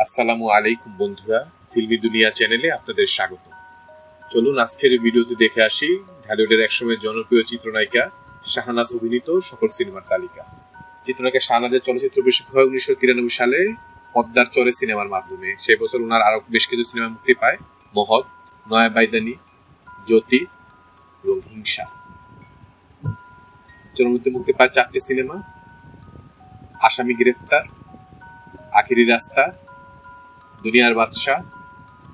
আসসালামু আলাইকুম বন্ধুরা, ফিল্মি দুনিয়া চ্যানেলে আপনাদের স্বাগত। চলুন আজকের ভিডিওতে দেখে আসি ঢালিউডের একসময় জনপ্রিয় চিত্রনায়িকা শাহনাজ অভিনীত সকল সিনেমার তালিকা। চিত্রনায়িকা শাহনাজের চলচ্চিত্র বেশি হয় 1993 সালে পদ্মার চরে সিনেমার মাধ্যমে। সেই বছর ওনার আরো বেশ কিছু সিনেমা মুক্তি পায়: মহৎ, নয়া বাইদানি, জ্যোতি এবং হিংসা। চলচ্চিত্রে মুক্তি পায় 4টি সিনেমা: আসামি গ্রেফতার, আখেরি রাস্তা, দুনিয়ার বাদশা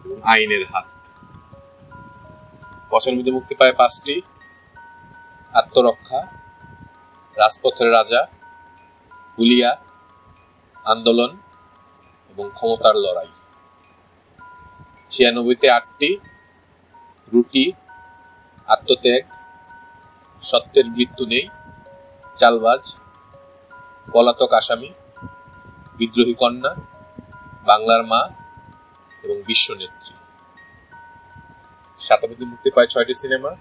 এবং আইনের হাত। বছরের মধ্যে মুক্তি পায় 5টি: আত্মরক্ষা, রাজপথের রাজা, হুলিয়া, আন্দোলন এবং ক্ষমতার লড়াই। 96-তে 8টি: রুটি, আত্মত্যাগ, সত্যের মৃত্যু নেই, চালবাজ, পলাতক আসামি, বিদ্রোহী কন্যা, বাংলার মা এবং বিশ্বনেত্রী। 97-তে মুক্তি পায় 6টি সিনেমা: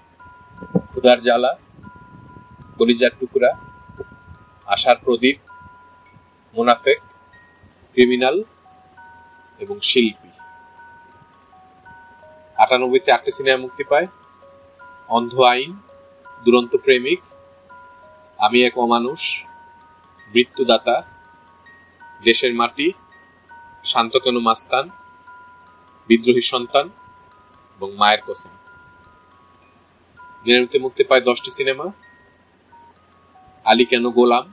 ক্ষুধার জ্বালা, কলিজার টুকরা, আশার প্রদীপ, মুনাফেক, ক্রিমিনাল এবং শিল্পী। 98-তে 8টি সিনেমা মুক্তি পায়: অন্ধ আইন, দুরন্ত প্রেমিক, আমি এক অমানুষ, মৃত্যুদাতা, দেশের মাটি, শান্ত কেন মাস্তান, বিদ্রোহী সন্তান এবং মায়ের কসম। 99-তে মুক্তি পায় 10টি সিনেমা: আলী কেন গোলাম,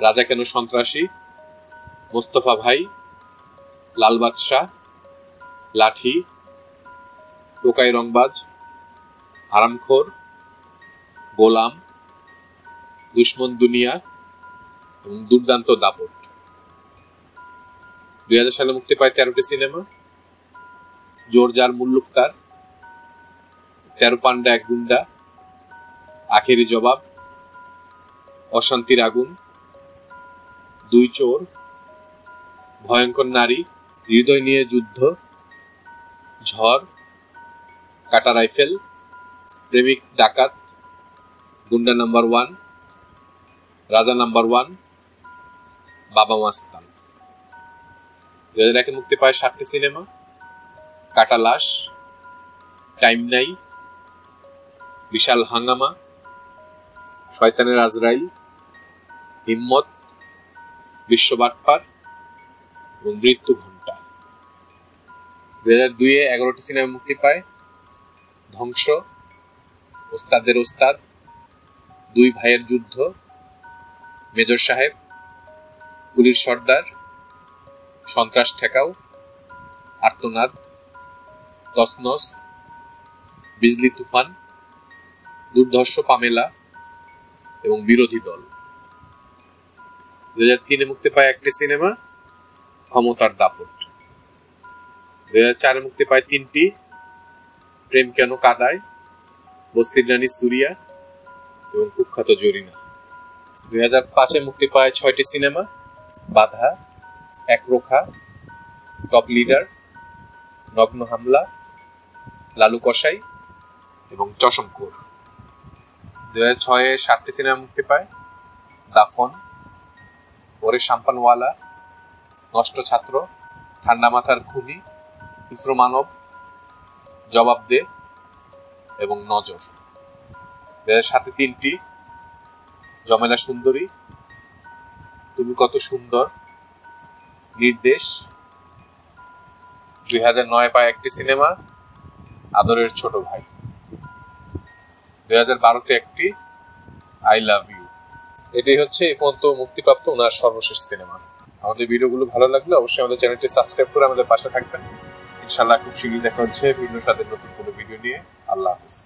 রাজা কেন সন্ত্রাসী, মোস্তফা ভাই, লাল বাদশা, লাঠি, টোকাই রংবাজ, হারামখোর, গোলাম, দুশ্মন দুনিয়া এবং দুর্দান্ত দাপট। 2000 সালে মুক্তি পায় 13টি সিনেমা: জোরজার মুল্লুকতার, 13 পান্ডা এক গুন্ডা, আখেরি জবাব, অশান্তির আগুন, দুই চোর, ভয়ঙ্কর নারী, হৃদয় নিয়ে যুদ্ধ, ঝড়, কাটা রাইফেল, প্রেমিক ডাকাত, গুন্ডা নাম্বার 1, রাজা নাম্বার 1, বাবা মাস্তান। 2001-এ মুক্তি পায় 7টি সিনেমা: কাটা লাশ, টাইম নাই, বিশাল হাঙ্গামা, শয়তানের আজরাইল, হিম্মত, বিশ্ব বাটপার এবং মৃত্যু ঘণ্টা। 2002-এ 11টি সিনেমা মুক্তি পায়: ধ্বংস, ওস্তাদের ওস্তাদ, দুই ভাইয়ের যুদ্ধ, মেজর সাহেব, গুলির সর্দার, সন্ত্রাস ঠেকাও, আর্তনাদ, তসনস, বিজলি তুফান, দুর্ধর্ষ পামেলা এবং বিরোধী দল। 2003-এ মুক্তি পায় 1টি সিনেমা: ক্ষমতার দাপট। 2004-এ মুক্তি পায় 3টি: প্রেম কেন কাদায়, বস্তির রানী সুরিয়া এবং কুখ্যাত জরিনা। 2005-এ মুক্তি পায় 6টি সিনেমা: বাধা, একরোখা, টপ লিডার, নগ্ন হামলা, লালু কসাই এবং চশমখোর। 2006-এ 7টি সিনেমা মুক্তি পায়: দাফন, ওরে শাম্পানওয়ালা, নষ্ট ছাত্র, ঠান্ডা মাথার খুনি, হিংস্র মানব, জবাব দে এবং নজর। 2007-এ 3টি: জমেলা সুন্দরী, তুমি কত সুন্দর, নির্দেশ। 2009-এ পায় 1টি সিনেমা: আদরের ছোট ভাই। 2012-তে 1টি: আই লাভ ইউ। এটাই হচ্ছে এই পর্যন্ত মুক্তিপ্রাপ্ত ওনার সর্বশেষ সিনেমা। আমাদের ভিডিওগুলো ভালো লাগলে অবশ্যই আমাদের চ্যানেলটি সাবস্ক্রাইব করে আমাদের পাশে থাকবেন। ইনশাআল্লাহ খুব শীঘ্রই দেখা হচ্ছে ভিন্ন স্বাদের নতুন কোনো ভিডিও নিয়ে। আল্লাহ হাফেজ।